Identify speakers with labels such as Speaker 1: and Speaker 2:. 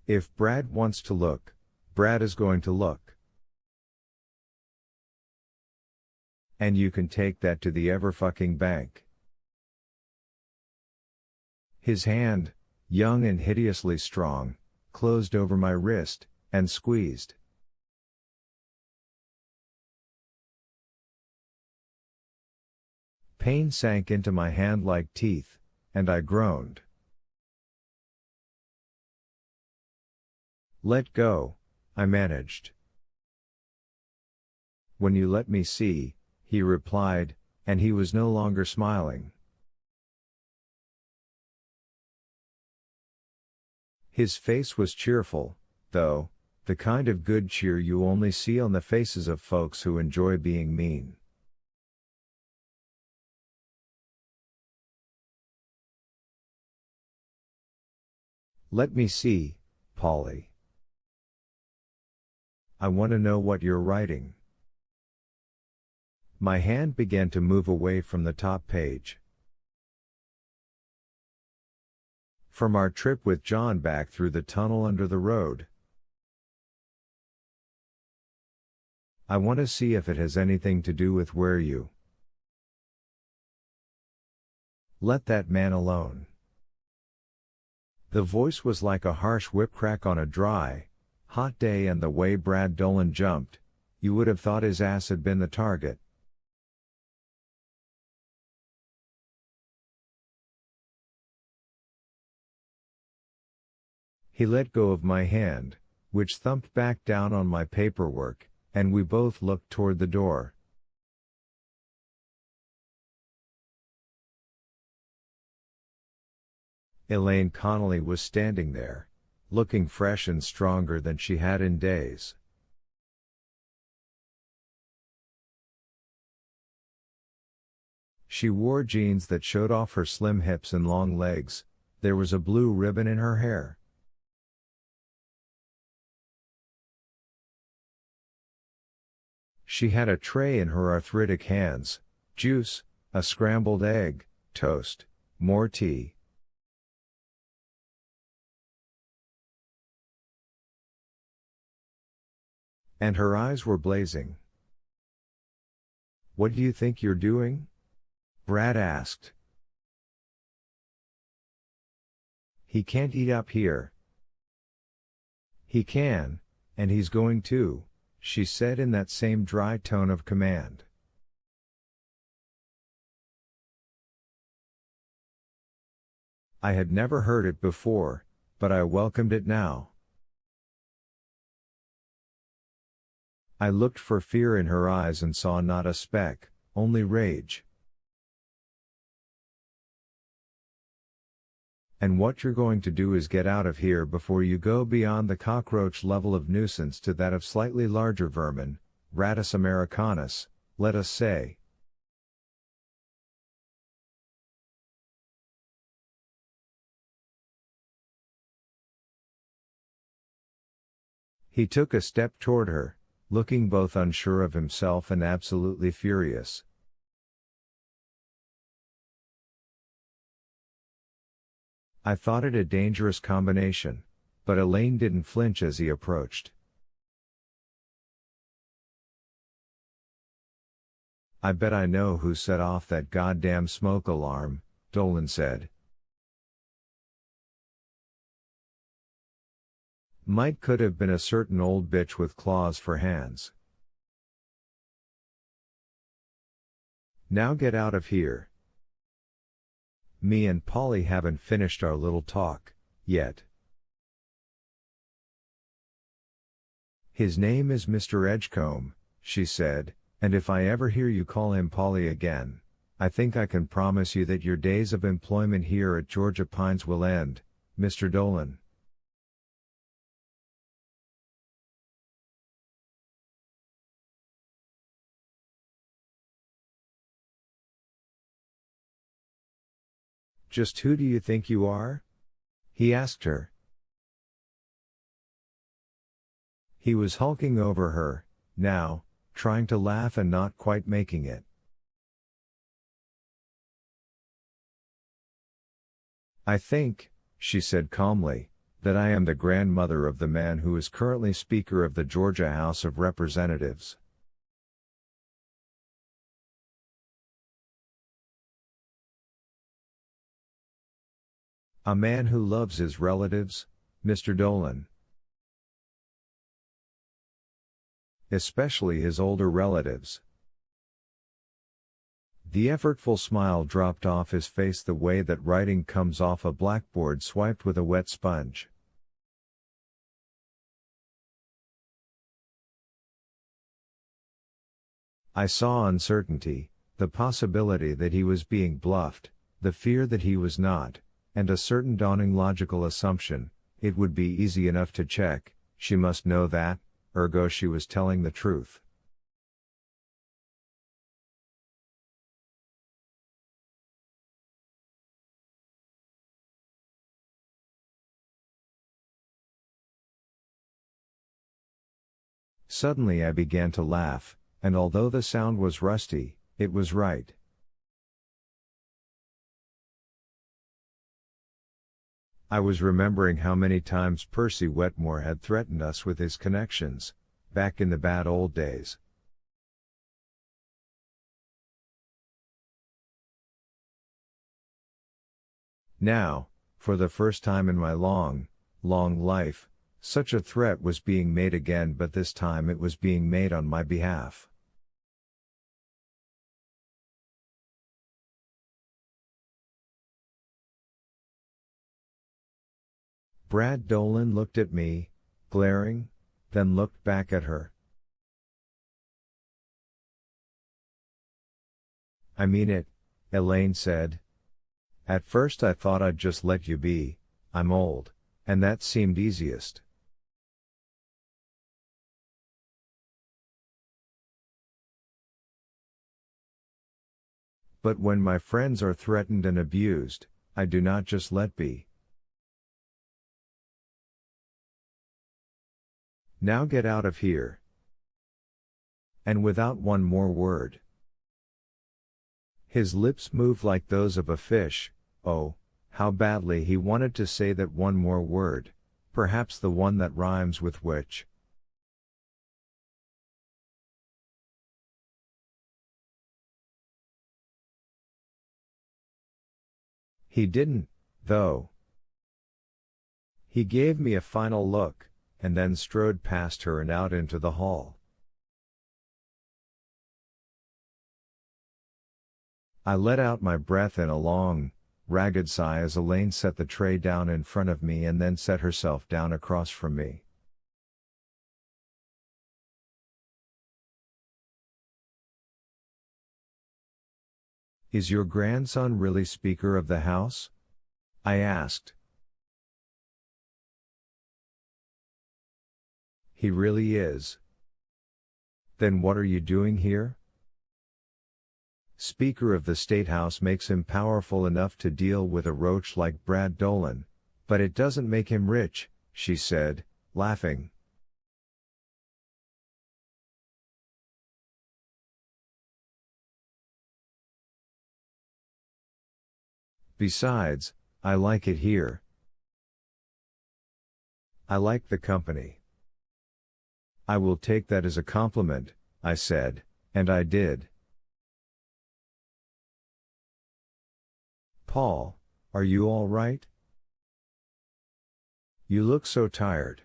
Speaker 1: If Brad wants to look, Brad is going to look. And you can take that to the ever-fucking bank. His hand, young and hideously strong, closed over my wrist, and squeezed. Pain sank into my hand like teeth, and I groaned. Let go, I managed. When you let me see, he replied, and he was no longer smiling. His face was cheerful, though, the kind of good cheer you only see on the faces of folks who enjoy being mean. Let me see, Polly. I want to know what you're writing. My hand began to move away from the top page. From our trip with John back through the tunnel under the road. I want to see if it has anything to do with where you let that man alone. The voice was like a harsh whip crack on a dry, hot day, and the way Brad Dolan jumped, you would have thought his ass had been the target. He let go of my hand, which thumped back down on my paperwork, and we both looked toward the door. Elaine Connolly was standing there, looking fresh and stronger than she had in days. She wore jeans that showed off her slim hips and long legs. There was a blue ribbon in her hair. She had a tray in her arthritic hands, juice, a scrambled egg, toast, more tea. And her eyes were blazing. What do you think you're doing? Brad asked. He can't eat up here. He can, and he's going to, she said in that same dry tone of command. I had never heard it before, but I welcomed it now. I looked for fear in her eyes and saw not a speck, only rage. And what you're going to do is get out of here before you go beyond the cockroach level of nuisance to that of slightly larger vermin, Rattus americanus, let us say. He took a step toward her, looking both unsure of himself and absolutely furious. I thought it a dangerous combination, but Elaine didn't flinch as he approached. I bet I know who set off that goddamn smoke alarm, Dolan said. Might could have been a certain old bitch with claws for hands. Now get out of here. Me and Polly haven't finished our little talk, yet. His name is Mr. Edgecombe, she said, and if I ever hear you call him Polly again, I think I can promise you that your days of employment here at Georgia Pines will end, Mr. Dolan. Just who do you think you are? He asked her. He was hulking over her, now, trying to laugh and not quite making it. I think, she said calmly, that I am the grandmother of the man who is currently Speaker of the Georgia House of Representatives. A man who loves his relatives, Mr. Dolan. Especially his older relatives. The effortful smile dropped off his face the way that writing comes off a blackboard swiped with a wet sponge. I saw uncertainty, the possibility that he was being bluffed, the fear that he was not, and a certain dawning logical assumption, it would be easy enough to check, she must know that, ergo she was telling the truth. Suddenly I began to laugh, and although the sound was rusty, it was right. I was remembering how many times Percy Wetmore had threatened us with his connections, back in the bad old days. Now, for the first time in my long life, such a threat was being made again, but this time it was being made on my behalf. Brad Dolan looked at me, glaring, then looked back at her. I mean it, Elaine said. At first I thought I'd just let you be, I'm old, and that seemed easiest. But when my friends are threatened and abused, I do not just let be. Now get out of here. And without one more word. His lips moved like those of a fish. Oh, how badly he wanted to say that one more word, perhaps the one that rhymes with which. He didn't, though. He gave me a final look, and then strode past her and out into the hall. I let out my breath in a long, ragged sigh as Elaine set the tray down in front of me and then set herself down across from me. Is your grandson really Speaker of the House? I asked. He really is. Then what are you doing here? Speaker of the State House makes him powerful enough to deal with a roach like Brad Dolan, but it doesn't make him rich, she said, laughing. Besides, I like it here. I like the company. I will take that as a compliment, I said, and I did. Paul, are you all right? You look so tired.